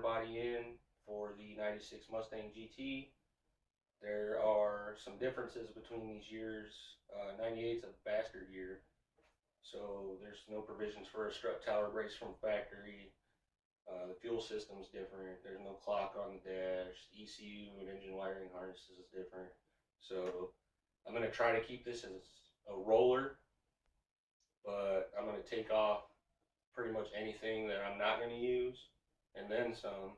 body in for the 96 Mustang GT. There are some differences between these years. 98 is a bastard year, so there's no provisions for a strut tower brace from factory. The fuel system is different. There's no clock on the dash. The ECU and engine wiring harnesses is different. So I'm going to try to keep this as a roller, but I'm going to take off pretty much anything that I'm not going to use, and then some,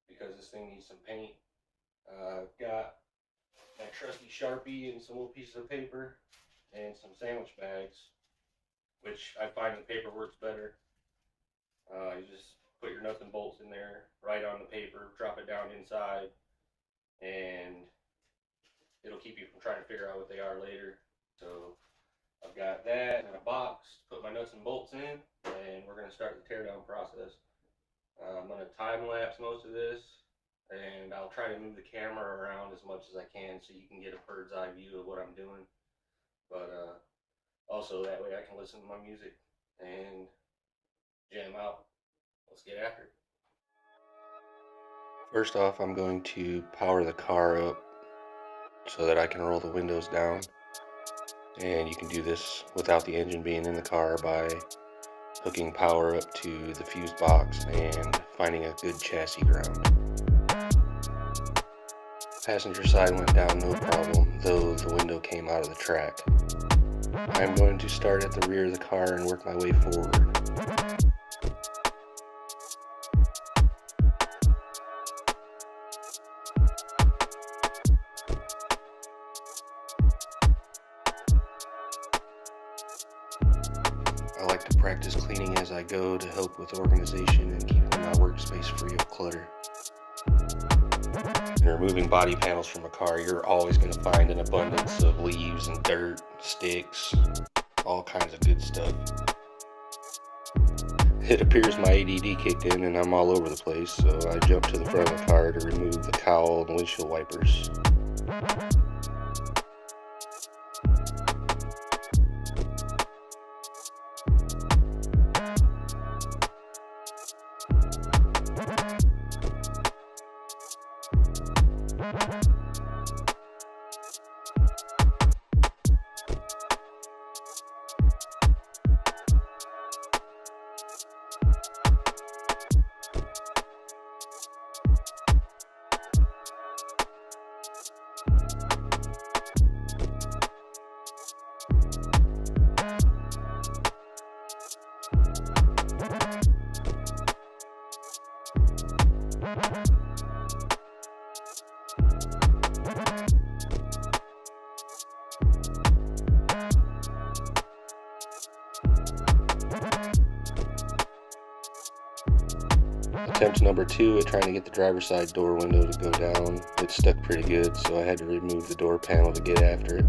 because this thing needs some paint. I've got my trusty Sharpie and some little pieces of paper and some sandwich bags, which I find the paper works better. You just put your nuts and bolts in there, write on the paper, drop it down inside, and it'll keep you from trying to figure out what they are later. So I've got that in a box to put my nuts and bolts in, and we're going to start the teardown process. I'm going to time lapse most of this, and I'll try to move the camera around as much as I can so you can get a bird's eye view of what I'm doing. But also that way I can listen to my music and jam out. Let's get after it. First off, I'm going to power the car up so that I can roll the windows down. And you can do this without the engine being in the car by hooking power up to the fuse box and finding a good chassis ground. Passenger side went down no problem, though the window came out of the track. I'm going to start at the rear of the car and work my way forward. I like to practice cleaning as I go to help with organization and keeping my workspace free of clutter. In removing body panels from a car, you're always going to find an abundance of leaves and dirt, sticks, all kinds of good stuff. It appears my ADD kicked in and I'm all over the place, so I jumped to the front of the car to remove the cowl and windshield wipers. Attempt number 2 at trying to get the driver's side door window to go down. It stuck pretty good, so I had to remove the door panel to get after it.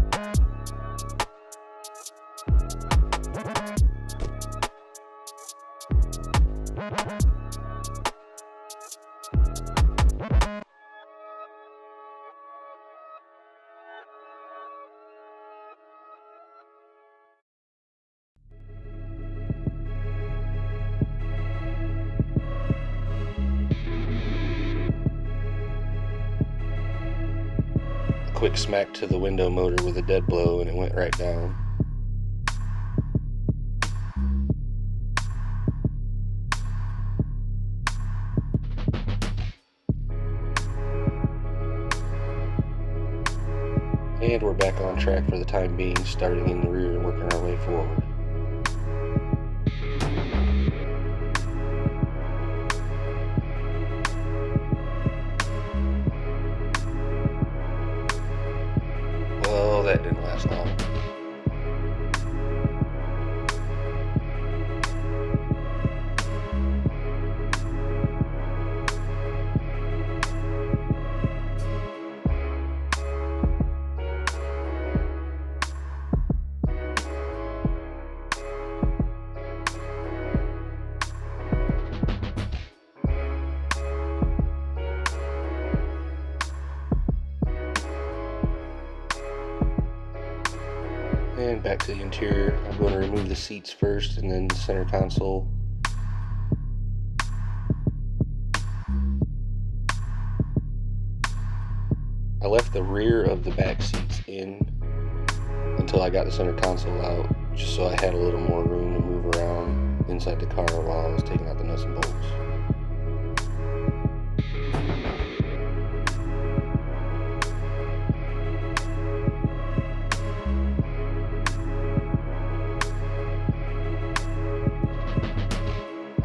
Quick smack to the window motor with a dead blow and it went right down. And we're back on track for the time being, starting in the rear and working our way forward. Well, that didn't last long. And back to the interior. I'm going to remove the seats first and then the center console. I left the rear of the back seats in until I got the center console out, just so I had a little more room to move around inside the car while I was taking out the nuts and bolts.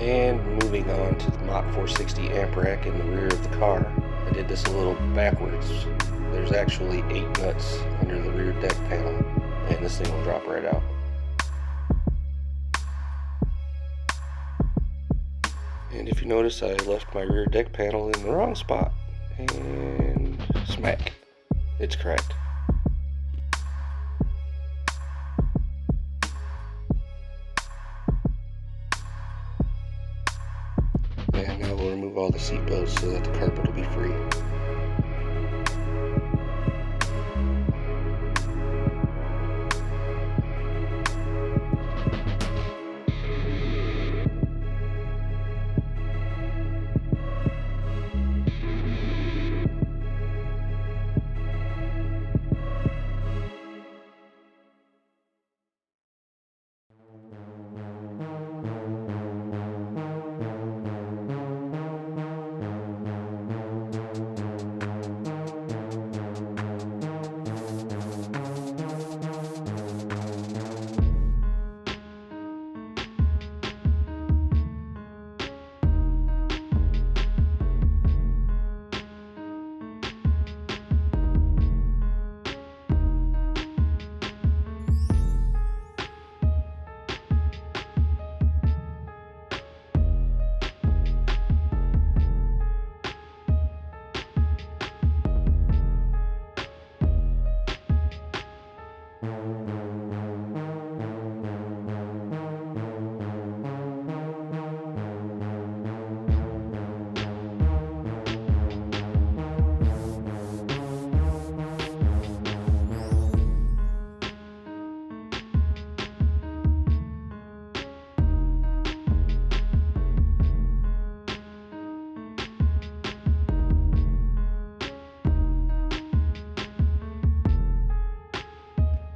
And moving on to the Mach 460 amp rack in the rear of the car. I did this a little backwards. There's actually 8 nuts under the rear deck panel, and this thing will drop right out. And if you notice, I left my rear deck panel in the wrong spot, and smack, it's cracked. And now we'll remove all the seat belts so that the carpet will be free.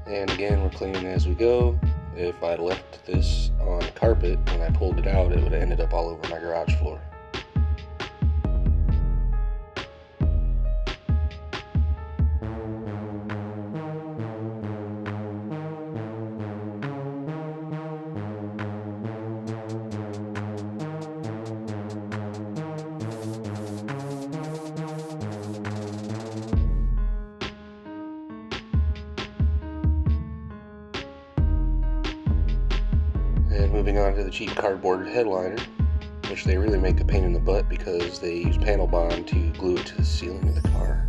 And again, we're cleaning as we go. If I left this on carpet when I pulled it out, it would have ended up all over my garage floor. And moving on to the cheap cardboard headliner, which they really make a pain in the butt because they use panel bond to glue it to the ceiling of the car.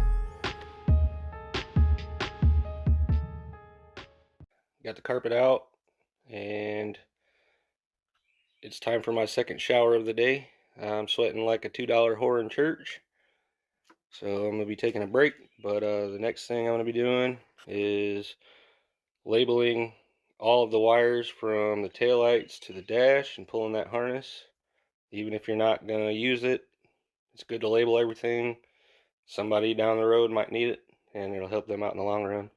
Got the carpet out, and it's time for my second shower of the day. I'm sweating like a $2 whore in church, so I'm going to be taking a break. But the next thing I'm going to be doing is labeling all of the wires from the taillights to the dash and pulling that harness. Even if you're not going to use it, it's good to label everything. Somebody down the road might need it, and it'll help them out in the long run.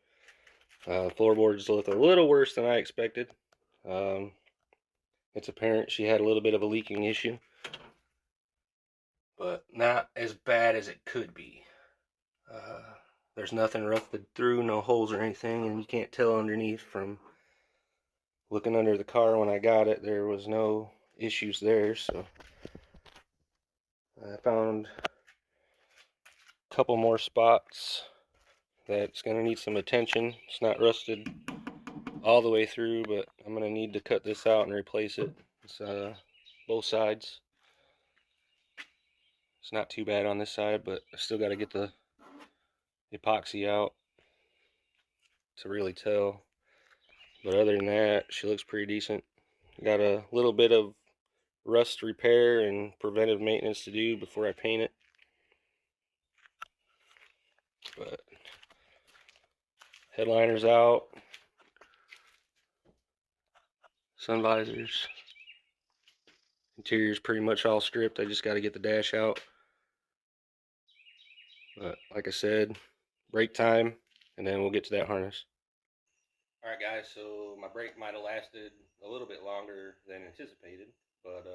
Floorboards look a little worse than I expected. It's apparent she had a little bit of a leaking issue, but not as bad as it could be. There's nothing rusted through, no holes or anything, and you can't tell underneath from looking under the car when I got it. There was no issues there, so I found a couple more spots that's going to need some attention. It's not rusted all the way through, but I'm going to need to cut this out and replace it. It's both sides. It's not too bad on this side, but I still got to get the epoxy out to really tell. But other than that, she looks pretty decent. Got a little bit of rust repair and preventive maintenance to do before I paint it. But headliner's out, sun visors, interior's pretty much all stripped. I just got to get the dash out. But like I said, brake time, and then we'll get to that harness. Alright guys, so my brake might have lasted a little bit longer than anticipated, but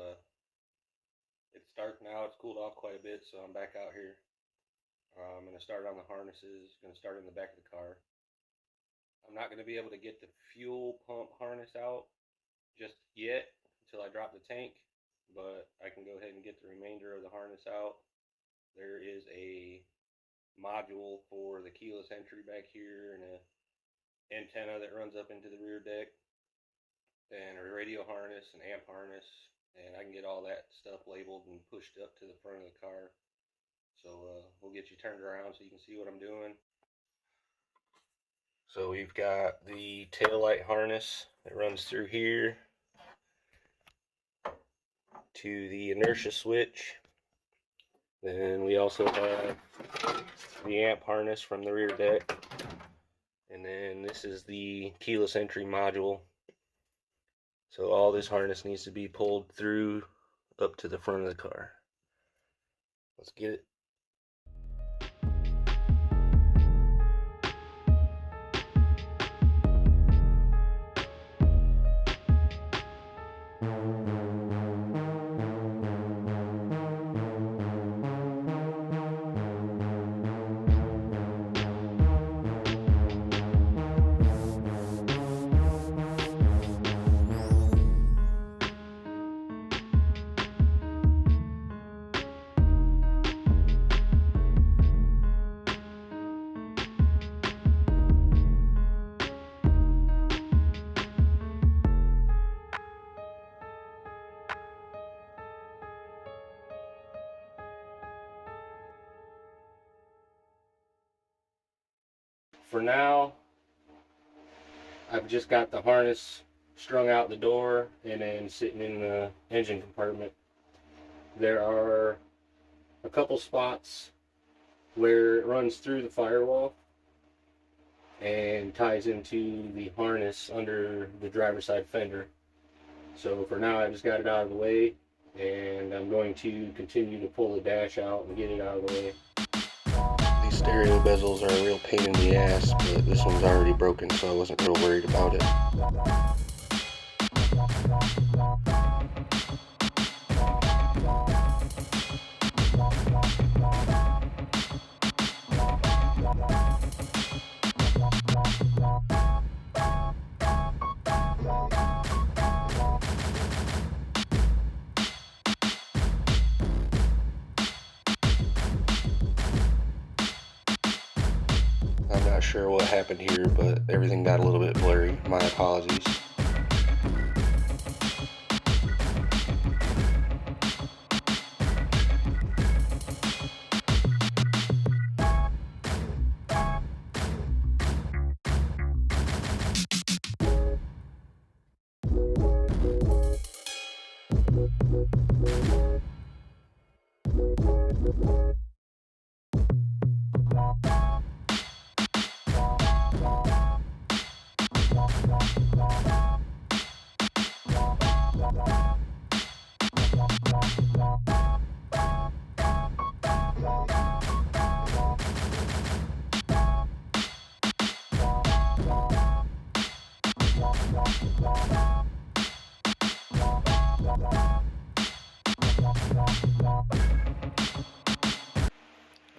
it's dark now, it's cooled off quite a bit, so I'm back out here. I'm going to start on the harnesses, going to start in the back of the car. I'm not going to be able to get the fuel pump harness out just yet until I drop the tank, but I can go ahead and get the remainder of the harness out. There is a module for the keyless entry back here and an antenna that runs up into the rear deck, and a radio harness, an amp harness, and I can get all that stuff labeled and pushed up to the front of the car. So we'll get you turned around so you can see what I'm doing. So we've got the tail light harness that runs through here to the inertia switch. Then we also have the amp harness from the rear deck. And then this is the keyless entry module. So all this harness needs to be pulled through up to the front of the car. Let's get it. For now, I've just got the harness strung out the door and then sitting in the engine compartment. There are a couple spots where it runs through the firewall and ties into the harness under the driver's side fender. So for now, I just got it out of the way, and I'm going to continue to pull the dash out and get it out of the way. These stereo bezels are a real pain in the ass, but this one's already broken, so I wasn't real worried about it. I'm not sure what happened here, but everything got a little bit blurry. My apologies.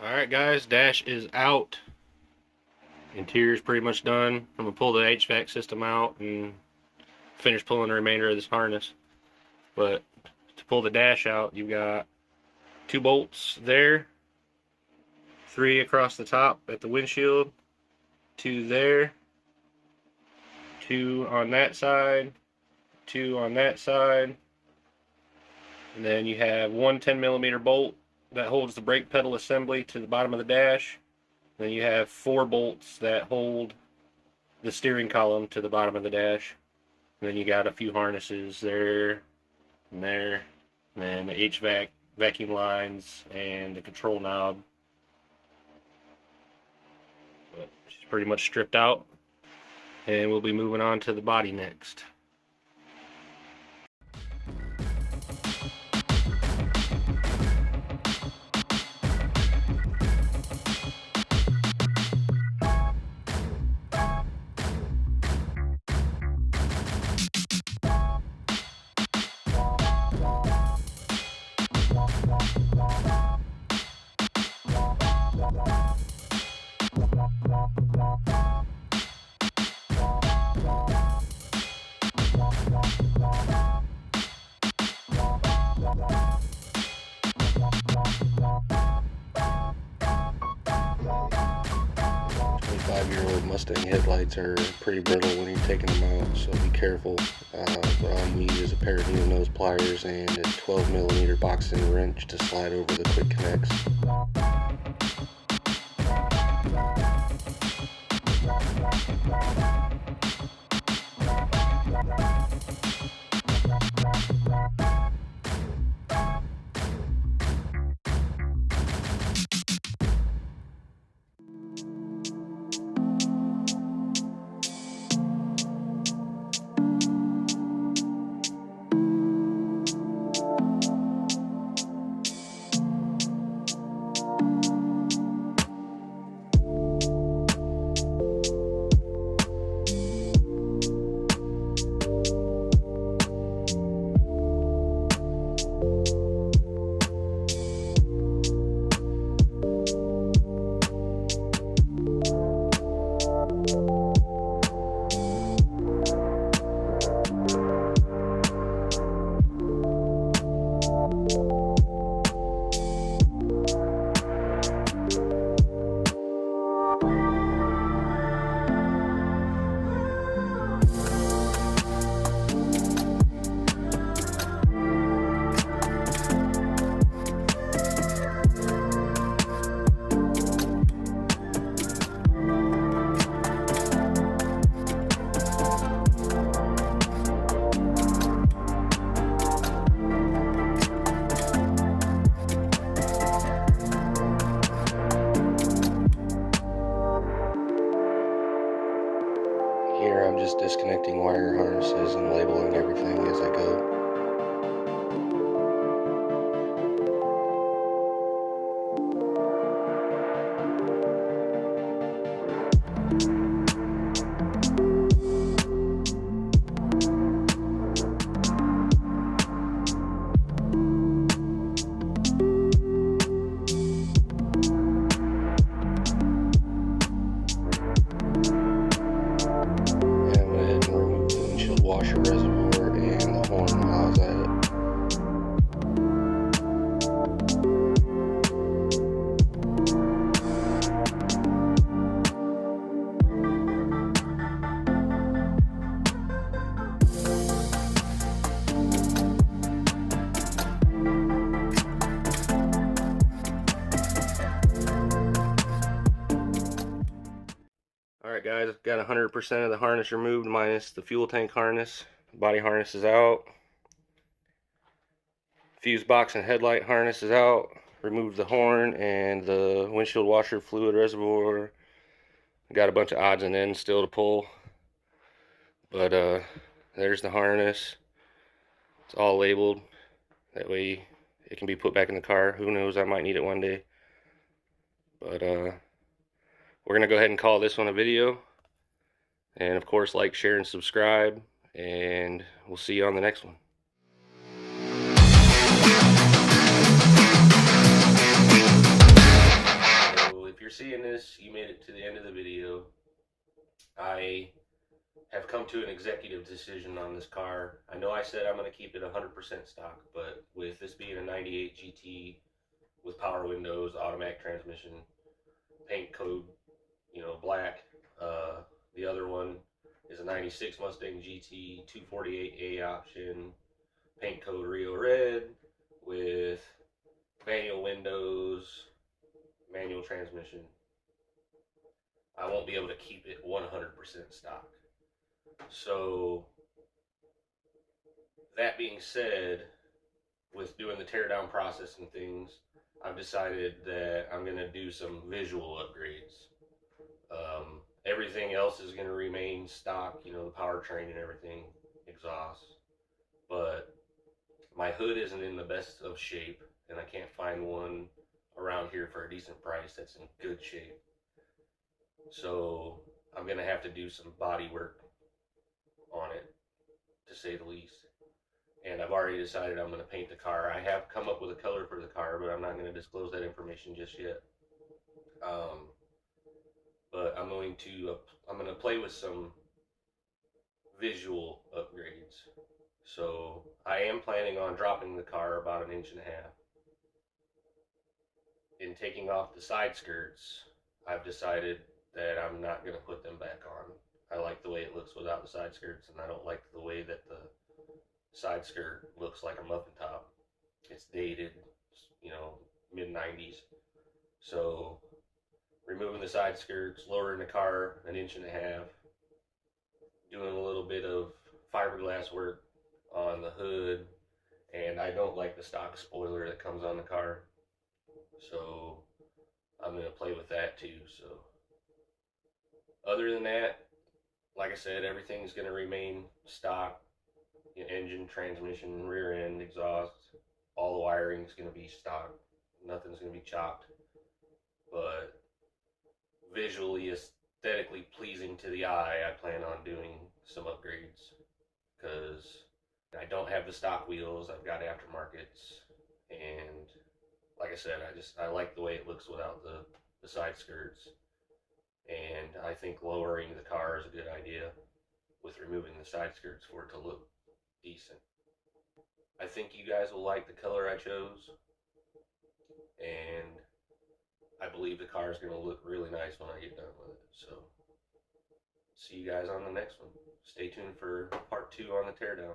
Alright guys, dash is out. Interior's pretty much done. I'm going to pull the HVAC system out and finish pulling the remainder of this harness. But to pull the dash out, you've got 2 bolts there, 3 across the top at the windshield, 2 there, 2 on that side, 2 on that side, and then you have one 10mm bolt that holds the brake pedal assembly to the bottom of the dash. Then you have 4 bolts that hold the steering column to the bottom of the dash. And then you got a few harnesses there and there, and then the HVAC vacuum lines and the control knob. But she's pretty much stripped out, and we'll be moving on to the body next. Mustang headlights are pretty brittle when you're taking them out, so be careful. What I'll need is a pair of needle nose pliers and a 12mm boxing wrench to slide over the quick connects. Here I'm just disconnecting wire harnesses and labeling everything as I go. Washer reservoir and the horn while I was at it. Alright guys, I've got 100% of the harness removed minus the fuel tank harness. Body harness is out. Fuse box and headlight harness is out. Removed the horn and the windshield washer fluid reservoir. Got a bunch of odds and ends still to pull. But there's the harness. It's all labeled. That way it can be put back in the car. Who knows, I might need it one day. But we're going to go ahead and call this one a video. And of course, like, share, and subscribe. And we'll see you on the next one. So if you're seeing this, you made it to the end of the video. I have come to an executive decision on this car. I know I said I'm going to keep it 100% stock, but with this being a 98 GT with power windows, automatic transmission, paint code, black. The other one is a 96 Mustang GT 248A option, paint code Rio Red with manual windows, manual transmission. I won't be able to keep it 100% stock. So that being said, with doing the teardown process and things, I've decided that I'm going to do some visual upgrades. Everything else is going to remain stock, the powertrain and everything, exhaust. But my hood isn't in the best of shape, and I can't find one around here for a decent price that's in good shape. So I'm going to have to do some body work on it, to say the least. And I've already decided I'm going to paint the car. I have come up with a color for the car, but I'm not going to disclose that information just yet. But I'm going to play with some visual upgrades. So I am planning on dropping the car about 1.5 inches. In taking off the side skirts, I've decided that I'm not going to put them back on. I like the way it looks without the side skirts, and I don't like the way that the side skirt looks like a muffin top. It's dated, you know, mid-90s. So removing the side skirts, lowering the car an inch and a half, doing a little bit of fiberglass work on the hood, and I don't like the stock spoiler that comes on the car. So I'm going to play with that too. So other than that, like I said, everything's going to remain stock. Engine, transmission, rear end, exhaust, all the wiring is going to be stock. Nothing's going to be chopped. But visually, aesthetically pleasing to the eye, I plan on doing some upgrades because I don't have the stock wheels. I've got aftermarkets, and like I said, I like the way it looks without the side skirts, and I think lowering the car is a good idea with removing the side skirts for it to look decent. I think you guys will like the color I chose, and I believe the car is going to look really nice when I get done with it. So, see you guys on the next one. Stay tuned for part 2 on the teardown.